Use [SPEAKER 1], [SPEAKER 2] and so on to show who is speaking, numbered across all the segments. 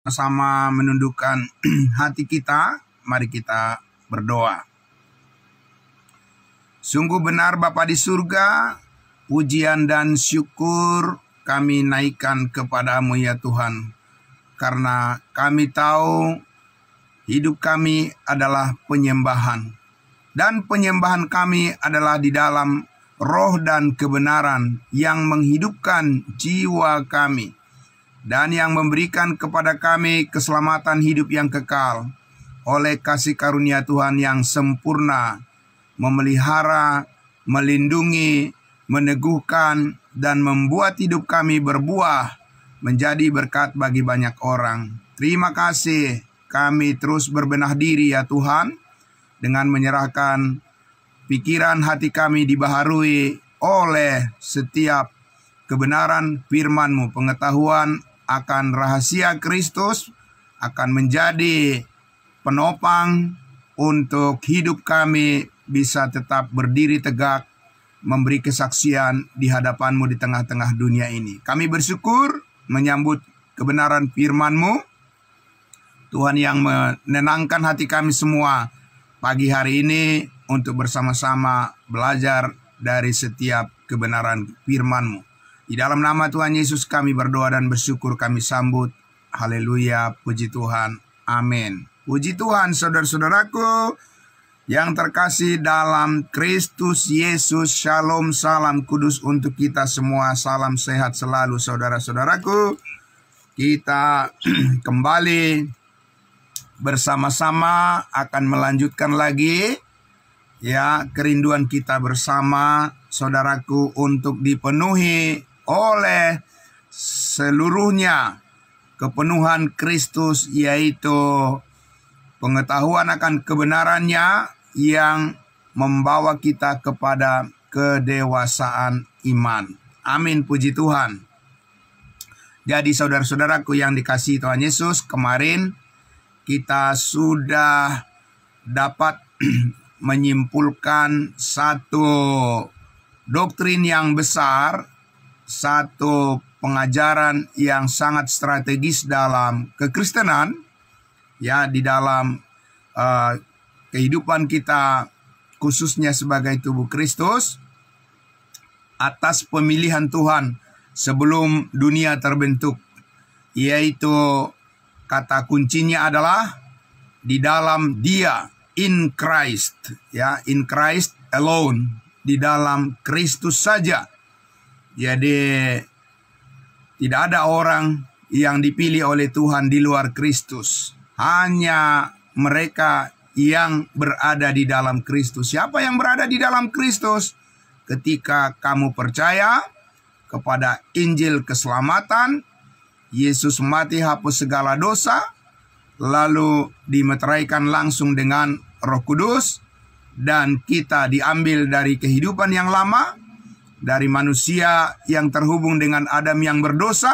[SPEAKER 1] Sama menundukkan hati kita, mari kita berdoa. Sungguh benar Bapa di surga, pujian dan syukur kami naikkan kepadamu ya Tuhan. Karena kami tahu hidup kami adalah penyembahan. Dan penyembahan kami adalah di dalam roh dan kebenaran yang menghidupkan jiwa kami. Dan yang memberikan kepada kami keselamatan hidup yang kekal oleh kasih karunia Tuhan yang sempurna, memelihara, melindungi, meneguhkan, dan membuat hidup kami berbuah menjadi berkat bagi banyak orang. Terima kasih, kami terus berbenah diri ya Tuhan, dengan menyerahkan pikiran hati kami dibaharui oleh setiap kebenaran firman-Mu, pengetahuan akan rahasia Kristus akan menjadi penopang untuk hidup kami bisa tetap berdiri tegak, memberi kesaksian di hadapan-Mu di tengah-tengah dunia ini. Kami bersyukur menyambut kebenaran firman-Mu, Tuhan, yang menenangkan hati kami semua pagi hari ini untuk bersama-sama belajar dari setiap kebenaran firman-Mu. Di dalam nama Tuhan Yesus kami berdoa dan bersyukur, kami sambut. Haleluya, puji Tuhan. Amin. Puji Tuhan, saudara-saudaraku yang terkasih dalam Kristus Yesus. Shalom, salam kudus untuk kita semua. Salam sehat selalu saudara-saudaraku. Kita kembali bersama-sama akan melanjutkan lagi ya kerinduan kita bersama saudaraku untuk dipenuhi oleh seluruhnya kepenuhan Kristus, yaitu pengetahuan akan kebenarannya yang membawa kita kepada kedewasaan iman. Amin, puji Tuhan. Jadi saudara-saudaraku yang dikasihi Tuhan Yesus, kemarin kita sudah dapat menyimpulkan satu doktrin yang besar, satu pengajaran yang sangat strategis dalam kekristenan, ya, di dalam kehidupan kita khususnya sebagai tubuh Kristus, atas pemilihan Tuhan sebelum dunia terbentuk, yaitu kata kuncinya adalah di dalam Dia, in Christ, ya, in Christ alone, di dalam Kristus saja. Jadi tidak ada orang yang dipilih oleh Tuhan di luar Kristus. Hanya mereka yang berada di dalam Kristus. Siapa yang berada di dalam Kristus? Ketika kamu percaya kepada Injil keselamatan, Yesus mati hapus segala dosa, lalu dimeteraikan langsung dengan Roh Kudus, dan kita diambil dari kehidupan yang lama, dari manusia yang terhubung dengan Adam yang berdosa,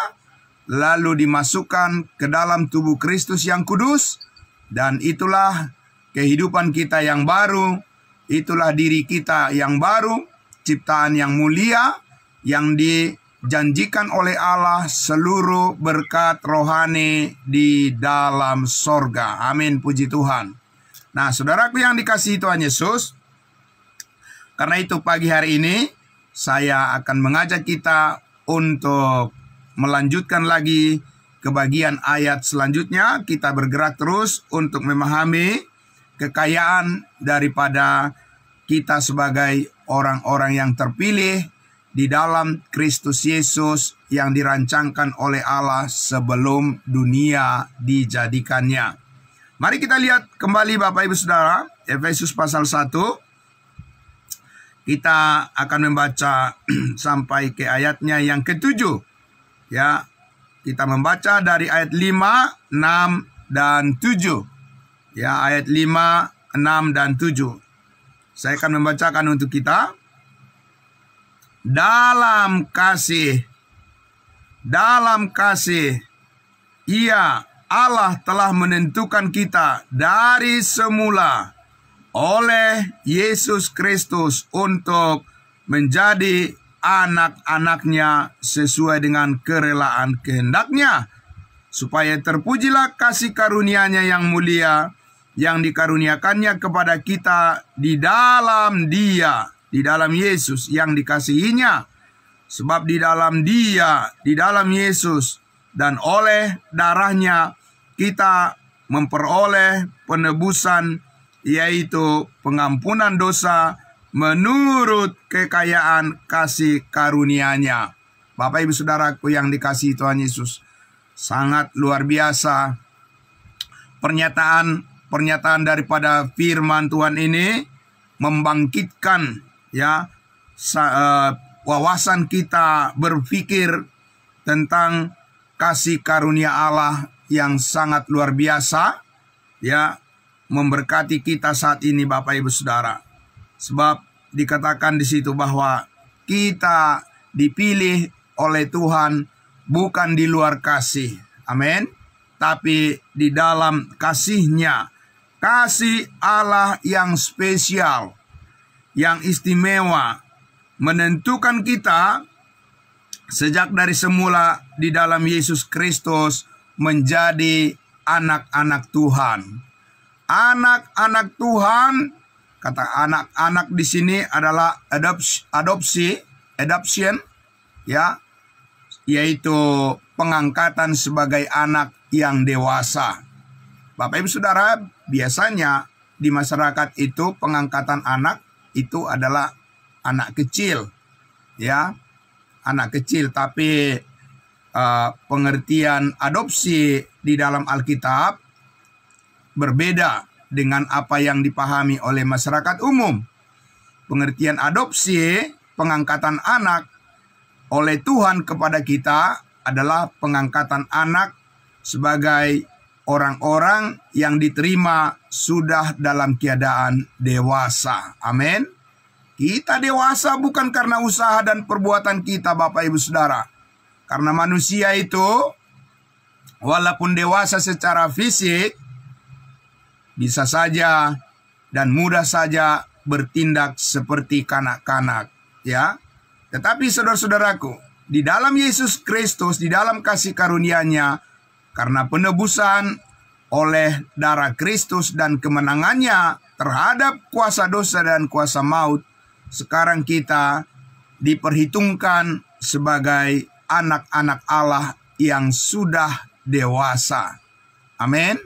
[SPEAKER 1] lalu dimasukkan ke dalam tubuh Kristus yang kudus, dan itulah kehidupan kita yang baru, itulah diri kita yang baru, ciptaan yang mulia, yang dijanjikan oleh Allah seluruh berkat rohani di dalam sorga. Amin, puji Tuhan. Nah, saudaraku yang dikasihi Tuhan Yesus, karena itu pagi hari ini saya akan mengajak kita untuk melanjutkan lagi ke bagian ayat selanjutnya. Kita bergerak terus untuk memahami kekayaan daripada kita sebagai orang-orang yang terpilih di dalam Kristus Yesus yang dirancangkan oleh Allah sebelum dunia dijadikannya. Mari kita lihat kembali Bapak Ibu Saudara, Efesus pasal 1. Kita akan membaca sampai ke ayatnya yang ke-7. Ya, kita membaca dari ayat 5, 6, dan 7. Ya, ayat 5, 6, dan 7. Saya akan membacakan untuk kita. Dalam kasih, Ia, Allah telah menentukan kita dari semula oleh Yesus Kristus untuk menjadi anak-anaknya sesuai dengan kerelaan kehendak-Nya, supaya terpujilah kasih karunia-Nya yang mulia, yang dikaruniakannya kepada kita di dalam Dia, di dalam Yesus yang dikasihinya. Sebab di dalam Dia, di dalam Yesus, dan oleh darah-Nya kita memperoleh penebusan, yaitu pengampunan dosa menurut kekayaan kasih karunia-Nya. Bapak Ibu Saudaraku yang dikasihi Tuhan Yesus, sangat luar biasa pernyataan daripada firman Tuhan ini membangkitkan wawasan kita berpikir tentang kasih karunia Allah yang sangat luar biasa, memberkati kita saat ini Bapak Ibu Saudara. Sebab dikatakan di situ bahwa kita dipilih oleh Tuhan bukan di luar kasih. Amin. Tapi di dalam kasih-Nya. Kasih Allah yang spesial, yang istimewa, menentukan kita sejak dari semula di dalam Yesus Kristus menjadi anak-anak Tuhan. Anak-anak Tuhan, kata anak-anak di sini adalah adoption, yaitu pengangkatan sebagai anak yang dewasa. Bapak Ibu Saudara, biasanya di masyarakat itu pengangkatan anak itu adalah anak kecil, anak kecil. Tapi pengertian adopsi di dalam Alkitab berbeda dengan apa yang dipahami oleh masyarakat umum. Pengertian adopsi, pengangkatan anak oleh Tuhan kepada kita adalah pengangkatan anak sebagai orang-orang yang diterima sudah dalam keadaan dewasa. Amin. Kita dewasa bukan karena usaha dan perbuatan kita, Bapak Ibu Saudara. Karena manusia itu walaupun dewasa secara fisik, bisa saja dan mudah saja bertindak seperti kanak-kanak, Tetapi saudara-saudaraku, di dalam Yesus Kristus, di dalam kasih karunia-Nya, karena penebusan oleh darah Kristus dan kemenangannya terhadap kuasa dosa dan kuasa maut, sekarang kita diperhitungkan sebagai anak-anak Allah yang sudah dewasa. Amin.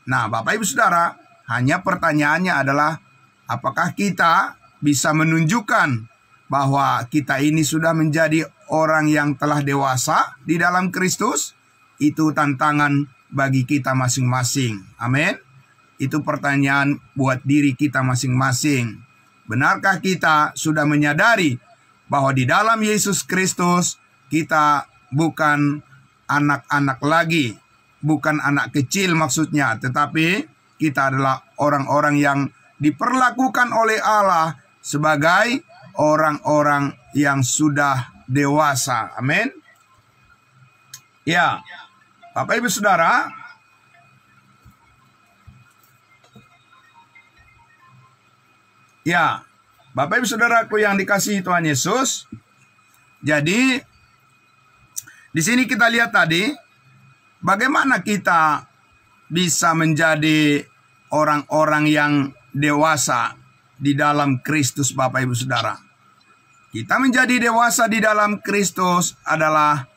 [SPEAKER 1] Nah, Bapak Ibu Saudara, hanya pertanyaannya adalah apakah kita bisa menunjukkan bahwa kita ini sudah menjadi orang yang telah dewasa di dalam Kristus? Itu tantangan bagi kita masing-masing. Amin. Itu pertanyaan buat diri kita masing-masing. Benarkah kita sudah menyadari bahwa di dalam Yesus Kristus kita bukan anak-anak lagi, bukan anak kecil maksudnya, tetapi kita adalah orang-orang yang diperlakukan oleh Allah sebagai orang-orang yang sudah dewasa. Amin. Ya, Bapak Ibu Saudara, Bapak Ibu Saudaraku yang dikasihi Tuhan Yesus. Jadi di sini kita lihat tadi bagaimana kita bisa menjadi orang-orang yang dewasa di dalam Kristus, Bapak Ibu Saudara. Kita menjadi dewasa di dalam Kristus adalah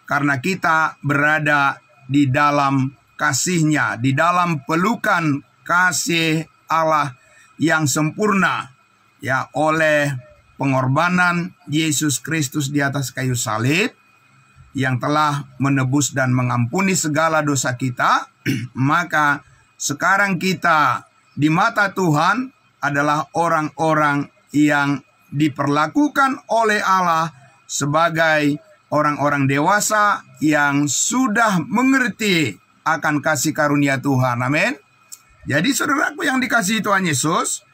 [SPEAKER 1] karena kita berada di dalam kasih-Nya, di dalam pelukan kasih Allah yang sempurna, oleh pengorbanan Yesus Kristus di atas kayu salib yang telah menebus dan mengampuni segala dosa kita. Maka sekarang kita di mata Tuhan adalah orang-orang yang diperlakukan oleh Allah sebagai orang-orang dewasa yang sudah mengerti akan kasih karunia Tuhan. Amin. Jadi saudaraku yang dikasihi Tuhan Yesus,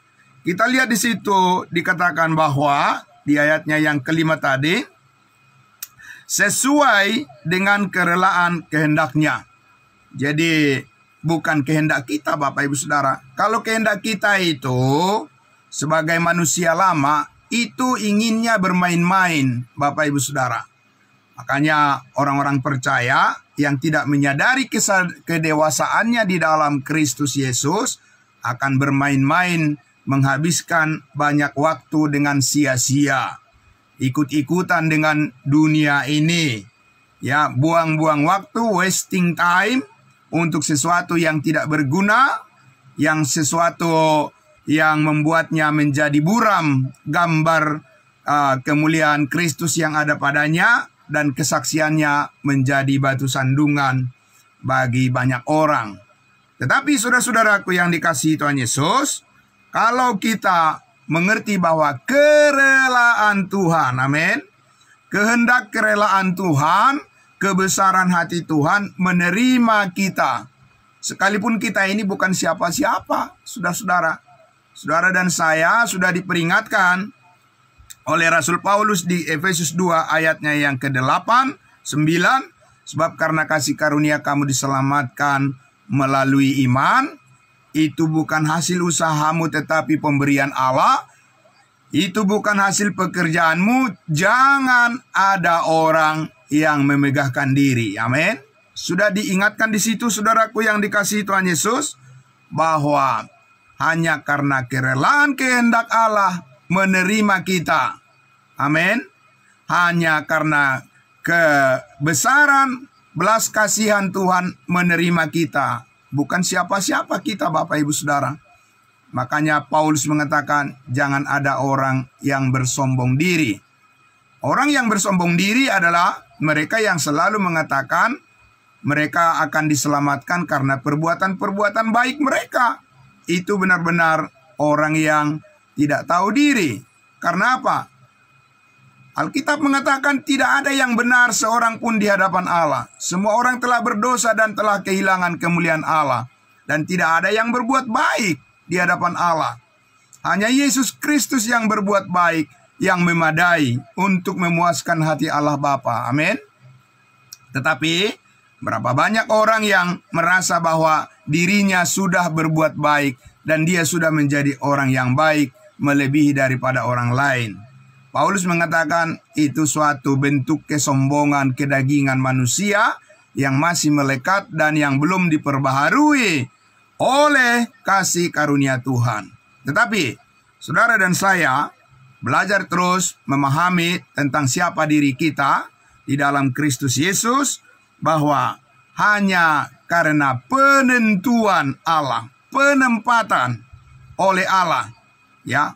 [SPEAKER 1] kita lihat di situ dikatakan bahwa di ayatnya yang kelima tadi, sesuai dengan kerelaan kehendak-Nya. Jadi bukan kehendak kita, Bapak Ibu Saudara. Kalau kehendak kita itu sebagai manusia lama, itu inginnya bermain-main, Bapak Ibu Saudara. Makanya orang-orang percaya yang tidak menyadari kedewasaannya di dalam Kristus Yesus akan bermain-main, menghabiskan banyak waktu dengan sia-sia, ikut-ikutan dengan dunia ini, ya, buang-buang waktu, wasting time untuk sesuatu yang tidak berguna, yang sesuatu yang membuatnya menjadi buram gambar kemuliaan Kristus yang ada padanya, dan kesaksiannya menjadi batu sandungan bagi banyak orang. Tetapi saudara-saudaraku yang dikasihi Tuhan Yesus, kalau kita mengerti bahwa kerelaan Tuhan, amin, kehendak kerelaan Tuhan, kebesaran hati Tuhan menerima kita, sekalipun kita ini bukan siapa-siapa, saudara-saudara. Saudara dan saya sudah diperingatkan oleh Rasul Paulus di Efesus 2 ayatnya yang ke-8, 9, sebab karena kasih karunia kamu diselamatkan melalui iman, itu bukan hasil usahamu tetapi pemberian Allah, itu bukan hasil pekerjaanmu, jangan ada orang yang memegahkan diri. Amin. Sudah diingatkan di situ saudaraku yang dikasihi Tuhan Yesus, bahwa hanya karena kerelaan kehendak Allah menerima kita. Amin. Hanya karena kebesaran belas kasihan Tuhan menerima kita. Bukan siapa-siapa kita, Bapak Ibu Saudara. Makanya Paulus mengatakan jangan ada orang yang bersombong diri. Orang yang bersombong diri adalah mereka yang selalu mengatakan mereka akan diselamatkan karena perbuatan-perbuatan baik mereka. Itu benar-benar orang yang tidak tahu diri. Karena apa? Alkitab mengatakan tidak ada yang benar seorang pun di hadapan Allah. Semua orang telah berdosa dan telah kehilangan kemuliaan Allah. Dan tidak ada yang berbuat baik di hadapan Allah. Hanya Yesus Kristus yang berbuat baik, yang memadai untuk memuaskan hati Allah Bapa. Amin. Tetapi berapa banyak orang yang merasa bahwa dirinya sudah berbuat baik dan dia sudah menjadi orang yang baik melebihi daripada orang lain. Paulus mengatakan itu suatu bentuk kesombongan kedagingan manusia yang masih melekat dan yang belum diperbaharui oleh kasih karunia Tuhan. Tetapi saudara dan saya belajar terus memahami tentang siapa diri kita di dalam Kristus Yesus, bahwa hanya karena penentuan Allah, penempatan oleh Allah, ya,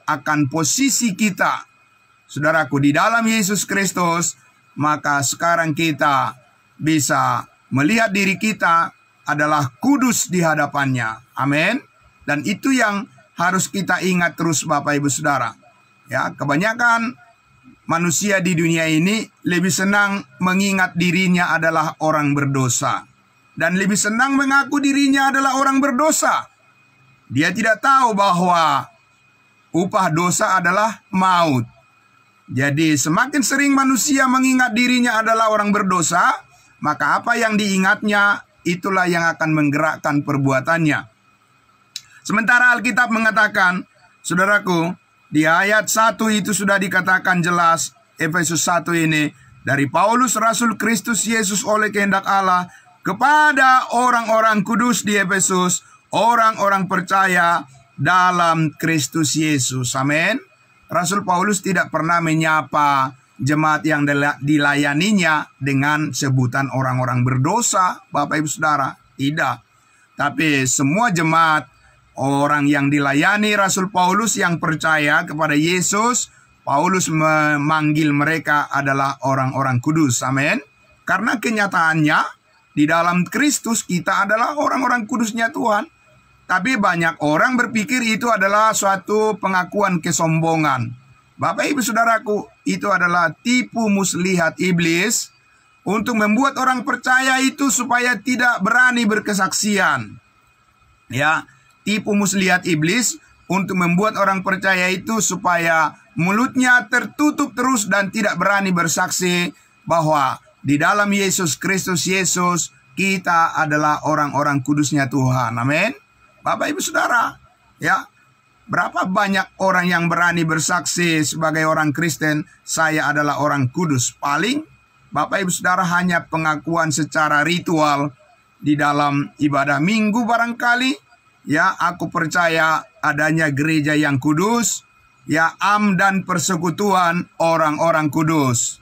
[SPEAKER 1] akan posisi kita, saudaraku, di dalam Yesus Kristus, maka sekarang kita bisa melihat diri kita adalah kudus di hadapannya. Amin. Dan itu yang harus kita ingat terus, Bapak Ibu Saudara. Ya, kebanyakan manusia di dunia ini lebih senang mengingat dirinya adalah orang berdosa, dan lebih senang mengaku dirinya adalah orang berdosa. Dia tidak tahu bahwa upah dosa adalah maut. Jadi semakin sering manusia mengingat dirinya adalah orang berdosa, maka apa yang diingatnya itulah yang akan menggerakkan perbuatannya. Sementara Alkitab mengatakan, saudaraku, di ayat 1 itu sudah dikatakan jelas, Efesus 1 ini, dari Paulus Rasul Kristus Yesus oleh kehendak Allah, kepada orang-orang kudus di Efesus, orang-orang percaya dalam Kristus Yesus. Amin. Rasul Paulus tidak pernah menyapa jemaat yang dilayaninya dengan sebutan orang-orang berdosa, Bapak Ibu Saudara. Tidak. Tapi semua jemaat, orang yang dilayani Rasul Paulus yang percaya kepada Yesus, Paulus memanggil mereka adalah orang-orang kudus. Amin. Karena kenyataannya di dalam Kristus kita adalah orang-orang kudusnya Tuhan. Tapi banyak orang berpikir itu adalah suatu pengakuan kesombongan. Bapak Ibu Saudaraku, itu adalah tipu muslihat iblis untuk membuat orang percaya itu supaya tidak berani berkesaksian. Ya, tipu muslihat iblis untuk membuat orang percaya itu supaya mulutnya tertutup terus dan tidak berani bersaksi bahwa di dalam Yesus Kristus Yesus kita adalah orang-orang kudusnya Tuhan. Amin. Bapak Ibu Saudara, ya, berapa banyak orang yang berani bersaksi sebagai orang Kristen, saya adalah orang kudus? Paling Bapak Ibu Saudara, hanya pengakuan secara ritual di dalam ibadah minggu barangkali. Ya, aku percaya adanya gereja yang kudus, ya, dan persekutuan orang-orang kudus.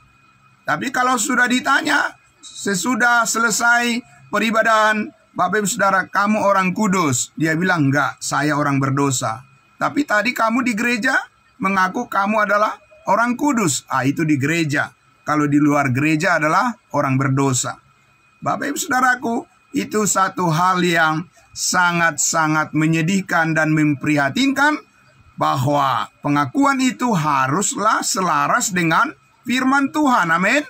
[SPEAKER 1] Tapi kalau sudah ditanya, sesudah selesai peribadahan, Bapak Ibu Saudara, kamu orang kudus? Dia bilang, enggak, saya orang berdosa. Tapi tadi kamu di gereja mengaku kamu adalah orang kudus. Itu di gereja. Kalau di luar gereja adalah orang berdosa. Bapak Ibu Saudaraku, itu satu hal yang sangat-sangat menyedihkan dan memprihatinkan, bahwa pengakuan itu haruslah selaras dengan firman Tuhan. Amin.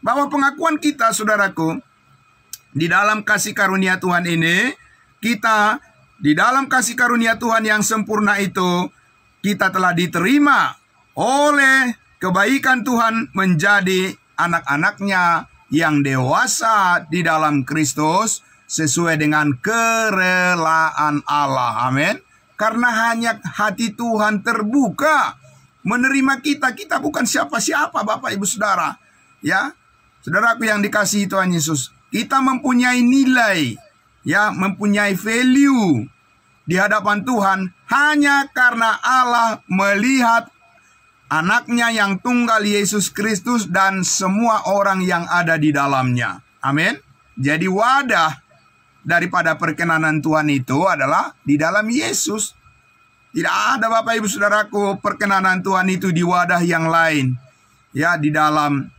[SPEAKER 1] Bahwa pengakuan kita, saudaraku, di dalam kasih karunia Tuhan ini, kita di dalam kasih karunia Tuhan yang sempurna itu, kita telah diterima oleh kebaikan Tuhan menjadi anak-anaknya yang dewasa di dalam Kristus sesuai dengan kerelaan Allah. Amin. Karena hanya hati Tuhan terbuka menerima kita. Kita bukan siapa-siapa, Bapak Ibu Saudara. Ya, saudaraku yang dikasihi Tuhan Yesus, kita mempunyai nilai, ya, mempunyai value di hadapan Tuhan hanya karena Allah melihat anaknya yang tunggal Yesus Kristus dan semua orang yang ada di dalamnya. Amin. Jadi wadah daripada perkenanan Tuhan itu adalah di dalam Yesus. Tidak ada, Bapak Ibu Saudaraku, perkenanan Tuhan itu di wadah yang lain. Ya, di dalam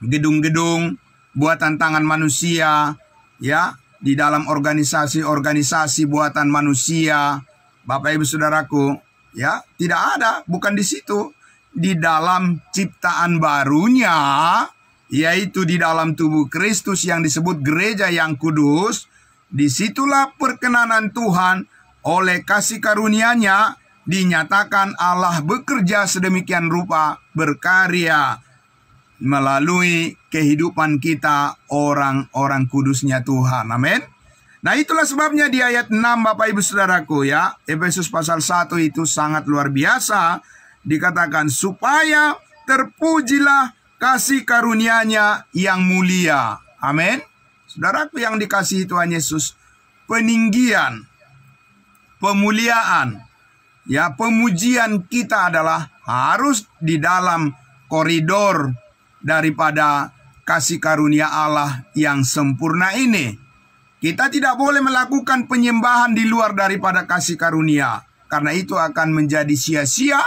[SPEAKER 1] gedung-gedung buatan tangan manusia, ya, di dalam organisasi-organisasi buatan manusia. Bapak Ibu Saudaraku, ya, tidak ada, bukan di situ. Di dalam ciptaan barunya, yaitu di dalam tubuh Kristus yang disebut gereja yang kudus, disitulah perkenanan Tuhan oleh kasih karunia-Nya dinyatakan Allah bekerja sedemikian rupa, berkarya melalui kehidupan kita orang-orang kudusnya Tuhan. Amin. Nah, itulah sebabnya di ayat 6, Bapak Ibu Saudaraku, ya, Efesus pasal 1 itu sangat luar biasa. Dikatakan supaya terpujilah kasih karunia-Nya yang mulia. Amin. Saudaraku yang dikasihi Tuhan Yesus, peninggian, pemuliaan, ya, pemujian kita adalah harus di dalam koridor daripada kasih karunia Allah yang sempurna ini. Kita tidak boleh melakukan penyembahan di luar daripada kasih karunia, karena itu akan menjadi sia-sia,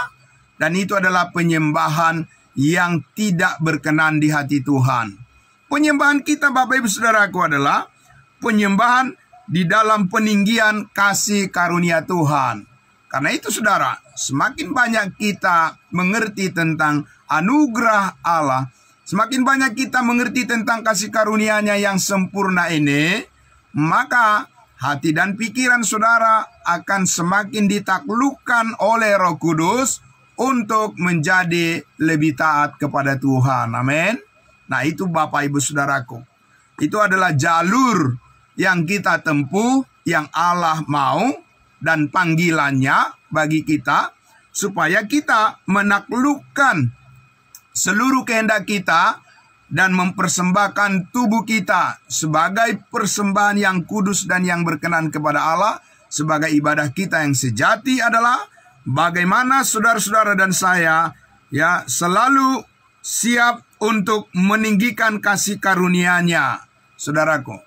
[SPEAKER 1] dan itu adalah penyembahan yang tidak berkenan di hati Tuhan. Penyembahan kita, Bapak Ibu Saudaraku, adalah penyembahan di dalam peninggian kasih karunia Tuhan. Karena itu, saudara, semakin banyak kita mengerti tentang anugerah Allah, semakin banyak kita mengerti tentang kasih karunia-Nya yang sempurna ini, maka hati dan pikiran saudara akan semakin ditaklukkan oleh Roh Kudus untuk menjadi lebih taat kepada Tuhan. Amin. Nah, itu Bapak Ibu Saudaraku, itu adalah jalur yang kita tempuh, yang Allah mau, dan panggilannya bagi kita, supaya kita menaklukkan seluruh kehendak kita dan mempersembahkan tubuh kita sebagai persembahan yang kudus dan yang berkenan kepada Allah. Sebagai ibadah kita yang sejati adalah bagaimana saudara-saudara dan saya, ya, selalu siap untuk meninggikan kasih karunia-Nya. Saudaraku,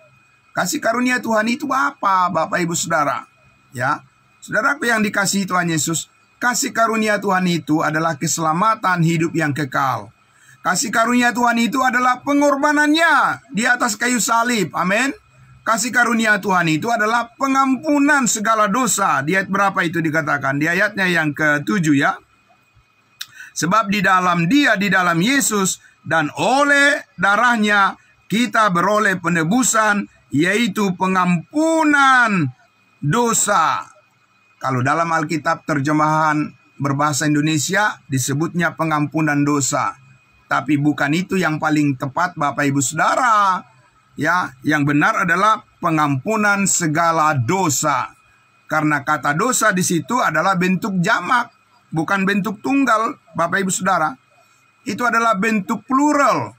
[SPEAKER 1] kasih karunia Tuhan itu apa, Bapak Ibu Saudara? Ya, saudaraku yang dikasihi Tuhan Yesus, kasih karunia Tuhan itu adalah keselamatan hidup yang kekal. Kasih karunia Tuhan itu adalah pengorbanannya di atas kayu salib. Amin. Kasih karunia Tuhan itu adalah pengampunan segala dosa. Di ayat berapa itu dikatakan? Di ayatnya yang ke-7, ya. Sebab di dalam Dia, di dalam Yesus, dan oleh darahnya kita beroleh penebusan, yaitu pengampunan dosa. Kalau dalam Alkitab terjemahan berbahasa Indonesia disebutnya pengampunan dosa. Tapi bukan itu yang paling tepat, Bapak Ibu Saudara. Ya, yang benar adalah pengampunan segala dosa. Karena kata dosa di situ adalah bentuk jamak, bukan bentuk tunggal, Bapak Ibu Saudara. Itu adalah bentuk plural.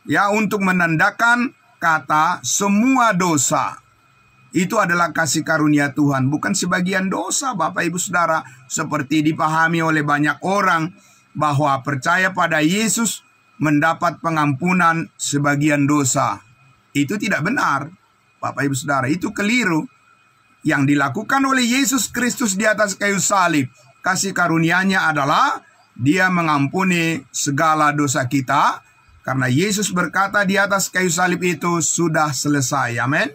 [SPEAKER 1] ya, untuk menandakan kata semua dosa. Itu adalah kasih karunia Tuhan, bukan sebagian dosa, Bapak Ibu Saudara, seperti dipahami oleh banyak orang bahwa percaya pada Yesus mendapat pengampunan sebagian dosa. Itu tidak benar, Bapak Ibu Saudara, itu keliru. Yang dilakukan oleh Yesus Kristus di atas kayu salib, kasih karunia-Nya adalah Dia mengampuni segala dosa kita, karena Yesus berkata di atas kayu salib itu sudah selesai. Amin.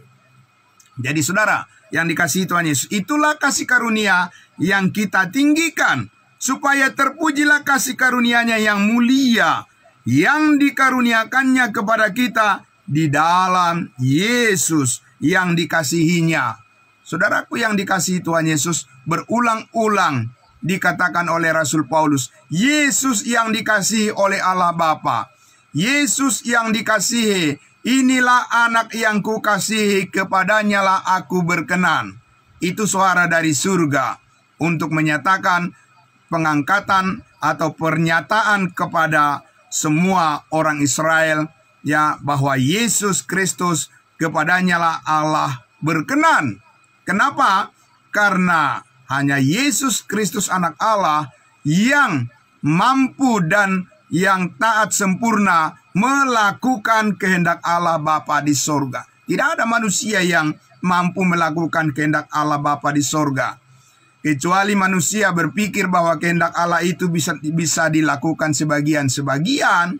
[SPEAKER 1] Jadi saudara yang dikasihi Tuhan Yesus, itulah kasih karunia yang kita tinggikan, supaya terpujilah kasih karunia-Nya yang mulia, yang dikaruniakannya kepada kita di dalam Yesus yang dikasihinya. Saudaraku yang dikasihi Tuhan Yesus, berulang-ulang dikatakan oleh Rasul Paulus, Yesus yang dikasihi oleh Allah Bapa. Yesus yang dikasihi, inilah anak yang kukasihi, kepadanya lah aku berkenan. Itu suara dari surga untuk menyatakan pengangkatan atau pernyataan kepada semua orang Israel, ya, bahwa Yesus Kristus kepadanya lah Allah berkenan. Kenapa? Karena hanya Yesus Kristus anak Allah yang mampu dan yang taat sempurna melakukan kehendak Allah Bapa di sorga. Tidak ada manusia yang mampu melakukan kehendak Allah Bapa di sorga, kecuali manusia berpikir bahwa kehendak Allah itu bisa dilakukan sebagian-sebagian,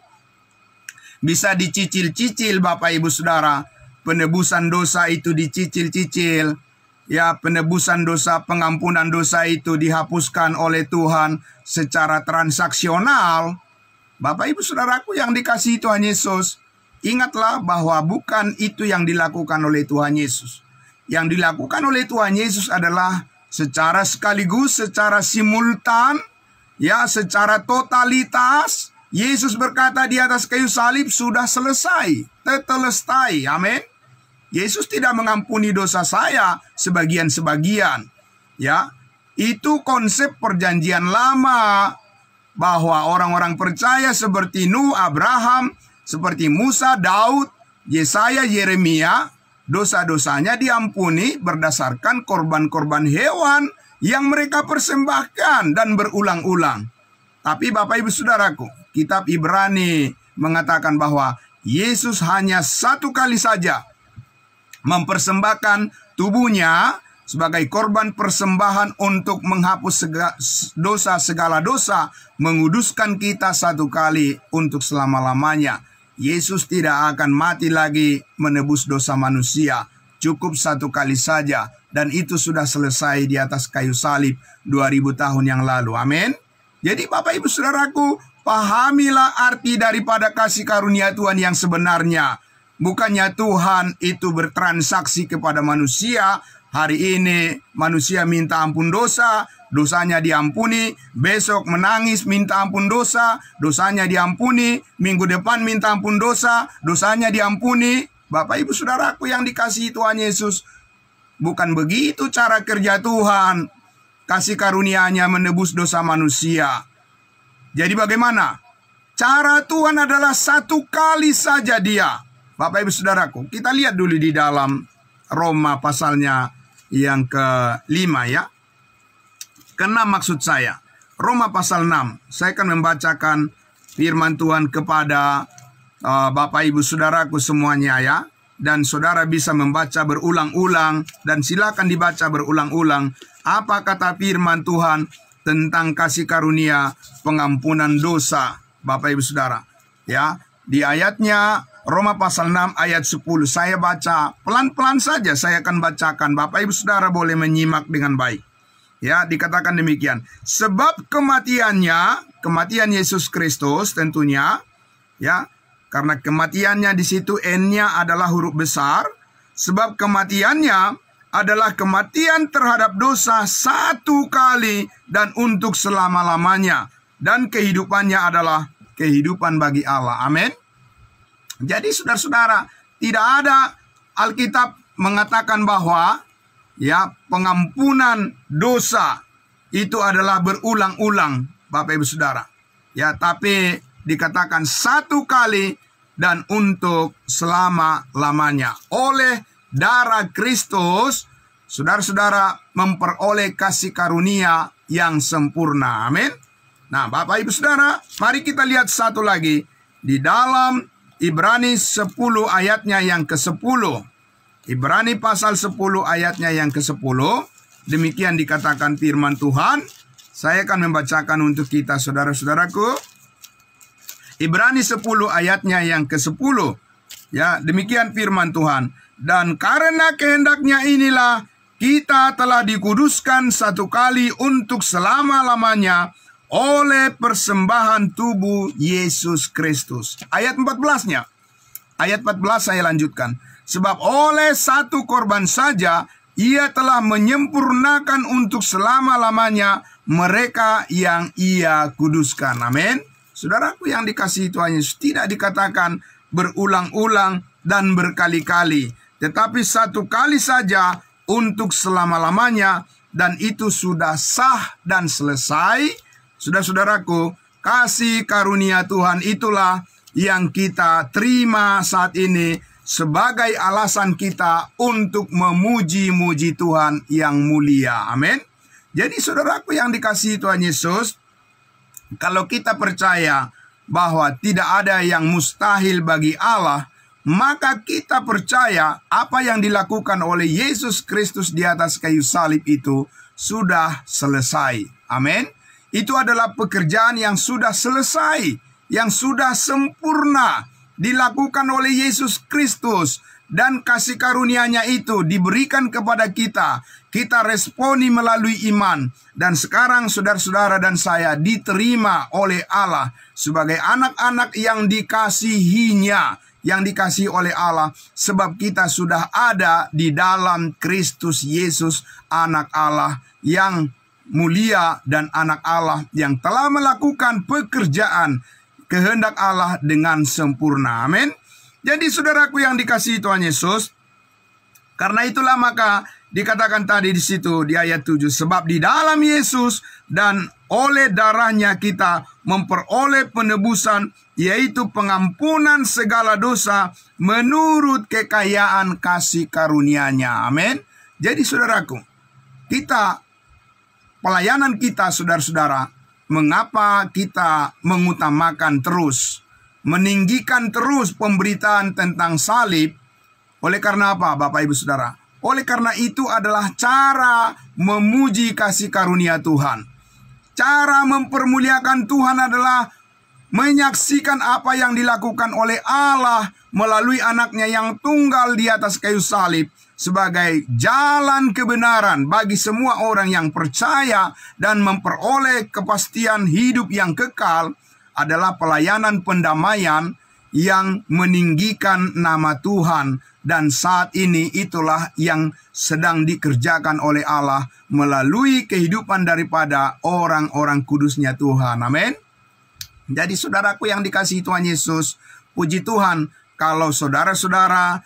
[SPEAKER 1] bisa dicicil-cicil. Bapak Ibu Saudara, penebusan dosa itu dicicil-cicil, ya, penebusan dosa, pengampunan dosa itu dihapuskan oleh Tuhan secara transaksional. Bapak Ibu Saudaraku yang dikasihi Tuhan Yesus, ingatlah bahwa bukan itu yang dilakukan oleh Tuhan Yesus. Yang dilakukan oleh Tuhan Yesus adalah secara sekaligus, secara simultan, ya, secara totalitas. Yesus berkata di atas kayu salib, sudah selesai, tetelestai. Amin. Yesus tidak mengampuni dosa saya sebagian-sebagian. Ya, itu konsep perjanjian lama, bahwa orang-orang percaya seperti Nuh, Abraham, seperti Musa, Daud, Yesaya, Yeremia, dosa-dosanya diampuni berdasarkan korban-korban hewan yang mereka persembahkan dan berulang-ulang. Tapi Bapak Ibu Saudaraku, kitab Ibrani mengatakan bahwa Yesus hanya satu kali saja mempersembahkan tubuhnya sebagai korban persembahan untuk menghapus segala dosa, menguduskan kita satu kali untuk selama-lamanya. Yesus tidak akan mati lagi menebus dosa manusia. Cukup satu kali saja, dan itu sudah selesai di atas kayu salib 2000 tahun yang lalu. Amin. Jadi Bapak Ibu Saudaraku, pahamilah arti daripada kasih karunia Tuhan yang sebenarnya. Bukannya Tuhan itu bertransaksi kepada manusia. Hari ini manusia minta ampun dosa, dosanya diampuni. Besok menangis minta ampun dosa, dosanya diampuni. Minggu depan minta ampun dosa, dosanya diampuni. Bapak Ibu Saudaraku yang dikasihi Tuhan Yesus, bukan begitu cara kerja Tuhan. Kasih karunia-Nya menebus dosa manusia. Jadi bagaimana? Cara Tuhan adalah satu kali saja Dia. Bapak Ibu Saudaraku, kita lihat dulu di dalam Roma pasalnya yang ke-5 ya. Ke-6 maksud saya. Roma pasal 6. Saya akan membacakan firman Tuhan kepada Bapak Ibu Saudaraku semuanya ya. Dan saudara bisa membaca berulang-ulang, dan silakan dibaca berulang-ulang apa kata firman Tuhan tentang kasih karunia pengampunan dosa. Bapak Ibu Saudara ya, di ayatnya Roma pasal 6 ayat 10. Saya baca pelan-pelan saja, saya akan bacakan. Bapak Ibu Saudara boleh menyimak dengan baik. Ya, dikatakan demikian. Sebab kematian Yesus Kristus tentunya, ya, karena kematiannya di situ N-nya adalah huruf besar. Sebab kematiannya adalah kematian terhadap dosa satu kali dan untuk selama-lamanya. Dan kehidupannya adalah kehidupan bagi Allah. Amin. Jadi saudara-saudara, tidak ada Alkitab mengatakan bahwa ya pengampunan dosa itu adalah berulang-ulang, Bapak Ibu Saudara. Ya, tapi dikatakan satu kali dan untuk selama-lamanya. Oleh darah Kristus, saudara-saudara memperoleh kasih karunia yang sempurna. Amin. Nah, Bapak Ibu Saudara, mari kita lihat satu lagi di dalam Ibrani 10 ayatnya yang ke-10. Ibrani pasal 10 ayatnya yang ke-10. Demikian dikatakan firman Tuhan. Saya akan membacakan untuk kita, saudara-saudaraku. Ibrani 10 ayatnya yang ke-10. Ya, demikian firman Tuhan. Dan karena kehendaknya inilah kita telah dikuduskan satu kali untuk selama-lamanya oleh persembahan tubuh Yesus Kristus. Ayat 14-nya. Ayat 14 saya lanjutkan. Sebab oleh satu korban saja ia telah menyempurnakan untuk selama-lamanya mereka yang ia kuduskan. Amin. Saudaraku yang dikasihi Tuhan Yesus, tidak dikatakan berulang-ulang dan berkali-kali, tetapi satu kali saja untuk selama-lamanya, dan itu sudah sah dan selesai. Saudara-saudaraku, kasih karunia Tuhan itulah yang kita terima saat ini sebagai alasan kita untuk memuji-muji Tuhan yang mulia. Amin. Jadi saudaraku yang dikasihi Tuhan Yesus, kalau kita percaya bahwa tidak ada yang mustahil bagi Allah, maka kita percaya apa yang dilakukan oleh Yesus Kristus di atas kayu salib itu sudah selesai. Amin. Itu adalah pekerjaan yang sudah selesai, yang sudah sempurna, dilakukan oleh Yesus Kristus. Dan kasih karunia-Nya itu diberikan kepada kita. Kita responi melalui iman. Dan sekarang saudara-saudara dan saya diterima oleh Allah sebagai anak-anak yang dikasihi-Nya, yang dikasihi oleh Allah, sebab kita sudah ada di dalam Kristus Yesus, anak Allah yang mulia dan anak Allah yang telah melakukan pekerjaan kehendak Allah dengan sempurna. Amin. Jadi saudaraku yang dikasihi Tuhan Yesus, karena itulah maka dikatakan tadi di situ di ayat 7, sebab di dalam Yesus dan oleh darahnya kita memperoleh penebusan, yaitu pengampunan segala dosa menurut kekayaan kasih karunia-Nya. Amin. Jadi saudaraku, pelayanan kita, saudara-saudara, mengapa kita mengutamakan terus, meninggikan terus pemberitaan tentang salib? Oleh karena apa, Bapak Ibu Saudara? Oleh karena itu adalah cara memuji kasih karunia Tuhan. Cara mempermuliakan Tuhan adalah menyaksikan apa yang dilakukan oleh Allah melalui anaknya yang tunggal di atas kayu salib sebagai jalan kebenaran bagi semua orang yang percaya dan memperoleh kepastian hidup yang kekal. Adalah pelayanan pendamaian yang meninggikan nama Tuhan. Dan saat ini itulah yang sedang dikerjakan oleh Allah melalui kehidupan daripada orang-orang kudusnya Tuhan. Amin. Jadi saudaraku yang dikasihi Tuhan Yesus, puji Tuhan kalau saudara-saudara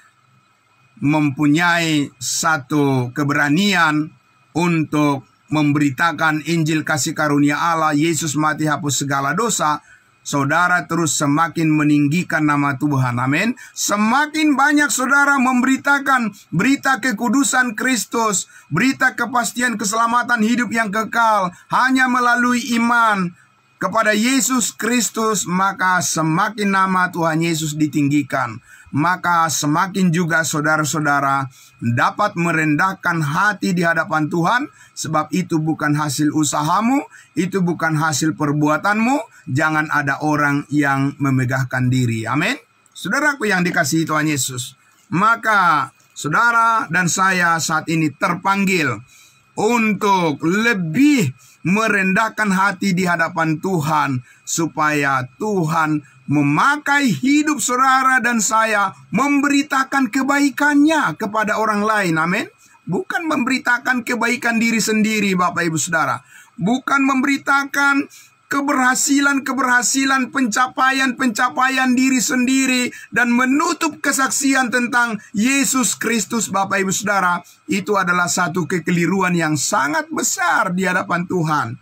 [SPEAKER 1] mempunyai satu keberanian untuk memberitakan Injil kasih karunia Allah, Yesus mati hapus segala dosa, saudara terus semakin meninggikan nama Tuhan. Amin. Semakin banyak saudara memberitakan berita kekudusan Kristus, berita kepastian keselamatan hidup yang kekal hanya melalui iman kepada Yesus Kristus, maka semakin nama Tuhan Yesus ditinggikan. Maka semakin juga saudara-saudara dapat merendahkan hati di hadapan Tuhan, sebab itu bukan hasil usahamu, itu bukan hasil perbuatanmu. Jangan ada orang yang memegahkan diri. Amin. Saudaraku yang dikasihi Tuhan Yesus, maka saudara dan saya saat ini terpanggil untuk lebih merendahkan hati di hadapan Tuhan, supaya Tuhan memakai hidup saudara dan saya memberitakan kebaikannya kepada orang lain. Amin. Bukan memberitakan kebaikan diri sendiri, Bapak Ibu Saudara. Bukan memberitakan keberhasilan, pencapaian diri sendiri dan menutup kesaksian tentang Yesus Kristus, Bapak Ibu Saudara. Itu adalah satu kekeliruan yang sangat besar di hadapan Tuhan.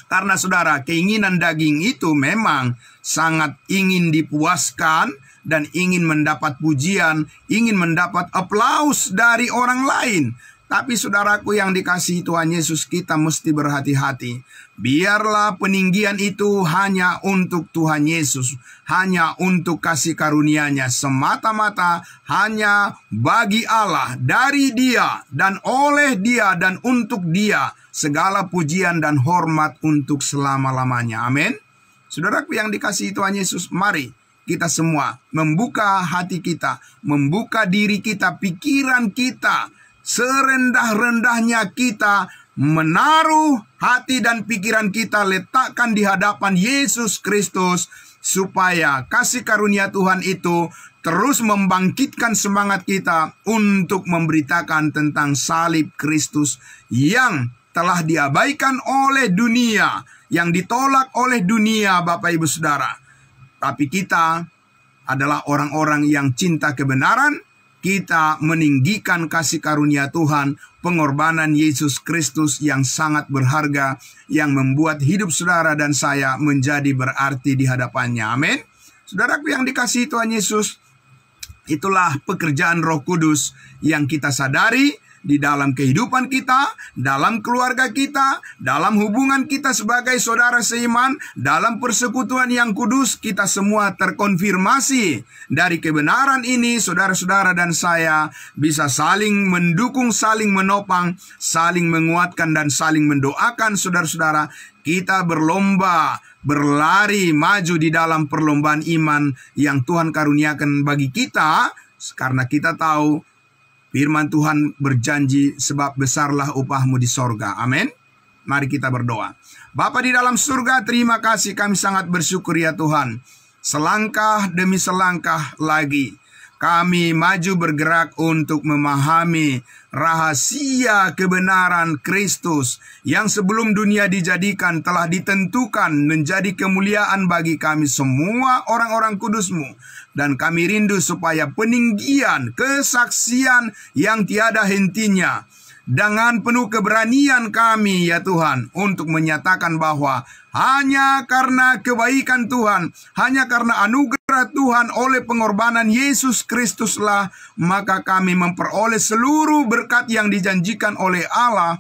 [SPEAKER 1] Karena saudara, keinginan daging itu memang sangat ingin dipuaskan dan ingin mendapat pujian, ingin mendapat aplaus dari orang lain. Tapi saudaraku yang dikasihi Tuhan Yesus, kita mesti berhati-hati. Biarlah peninggian itu hanya untuk Tuhan Yesus, hanya untuk kasih karunia-Nya, semata-mata hanya bagi Allah, dari Dia, dan oleh Dia, dan untuk Dia. Segala pujian dan hormat untuk selama-lamanya. Amin. Saudaraku yang dikasihi Tuhan Yesus, mari kita semua membuka hati kita, membuka diri kita, pikiran kita, serendah-rendahnya kita menaruh hati dan pikiran kita, letakkan di hadapan Yesus Kristus, supaya kasih karunia Tuhan itu terus membangkitkan semangat kita untuk memberitakan tentang salib Kristus yang telah diabaikan oleh dunia, yang ditolak oleh dunia, Bapak Ibu Saudara. Tapi kita adalah orang-orang yang cinta kebenaran. Kita meninggikan kasih karunia Tuhan, pengorbanan Yesus Kristus yang sangat berharga, yang membuat hidup saudara dan saya menjadi berarti di hadapannya. Amin. Saudaraku yang dikasihi Tuhan Yesus, itulah pekerjaan Roh Kudus yang kita sadari di dalam kehidupan kita, dalam keluarga kita, dalam hubungan kita sebagai saudara seiman, dalam persekutuan yang kudus. Kita semua terkonfirmasi dari kebenaran ini. Saudara-saudara dan saya bisa saling mendukung, saling menopang, saling menguatkan, dan saling mendoakan. Saudara-saudara, kita berlomba, berlari maju di dalam perlombaan iman yang Tuhan karuniakan bagi kita, karena kita tahu firman Tuhan berjanji, sebab besarlah upahmu di sorga. Amin. Mari kita berdoa. Bapa di dalam surga, terima kasih, kami sangat bersyukur ya Tuhan. Selangkah demi selangkah lagi kami maju bergerak untuk memahami rahasia kebenaran Kristus yang sebelum dunia dijadikan telah ditentukan menjadi kemuliaan bagi kami semua orang-orang kudus-Mu. Dan kami rindu supaya peninggian, kesaksian yang tiada hentinya, dengan penuh keberanian kami ya Tuhan, untuk menyatakan bahwa hanya karena kebaikan Tuhan, hanya karena anugerah Tuhan oleh pengorbanan Yesus Kristuslah, maka kami memperoleh seluruh berkat yang dijanjikan oleh Allah,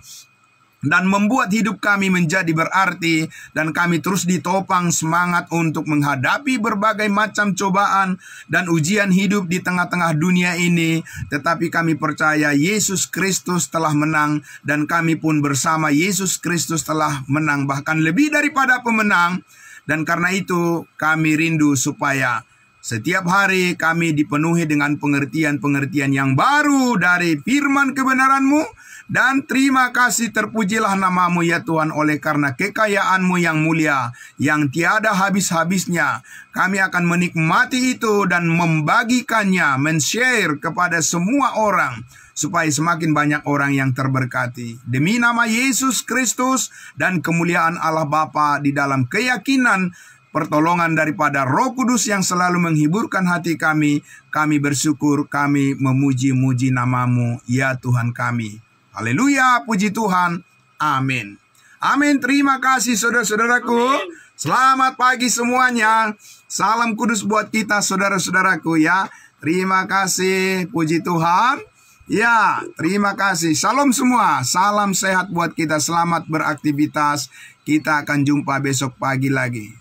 [SPEAKER 1] dan membuat hidup kami menjadi berarti, dan kami terus ditopang semangat untuk menghadapi berbagai macam cobaan dan ujian hidup di tengah-tengah dunia ini. Tetapi kami percaya Yesus Kristus telah menang, dan kami pun bersama Yesus Kristus telah menang, bahkan lebih daripada pemenang. Dan karena itu kami rindu supaya setiap hari kami dipenuhi dengan pengertian-pengertian yang baru dari firman kebenaran-Mu. Dan terima kasih, terpujilah nama-Mu ya Tuhan, oleh karena kekayaan-Mu yang mulia, yang tiada habis-habisnya. Kami akan menikmati itu dan membagikannya, men-share kepada semua orang, supaya semakin banyak orang yang terberkati. Demi nama Yesus Kristus dan kemuliaan Allah Bapa, di dalam keyakinan pertolongan daripada Roh Kudus yang selalu menghiburkan hati kami, kami bersyukur, kami memuji-muji nama-Mu ya Tuhan kami. Haleluya, puji Tuhan. Amin. Amin. Terima kasih saudara-saudaraku. Amin. Selamat pagi semuanya. Salam kudus buat kita saudara-saudaraku ya. Terima kasih, puji Tuhan. Ya, terima kasih. Shalom semua. Salam sehat buat kita. Selamat beraktivitas. Kita akan jumpa besok pagi lagi.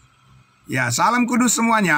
[SPEAKER 1] Ya, salam kudus semuanya.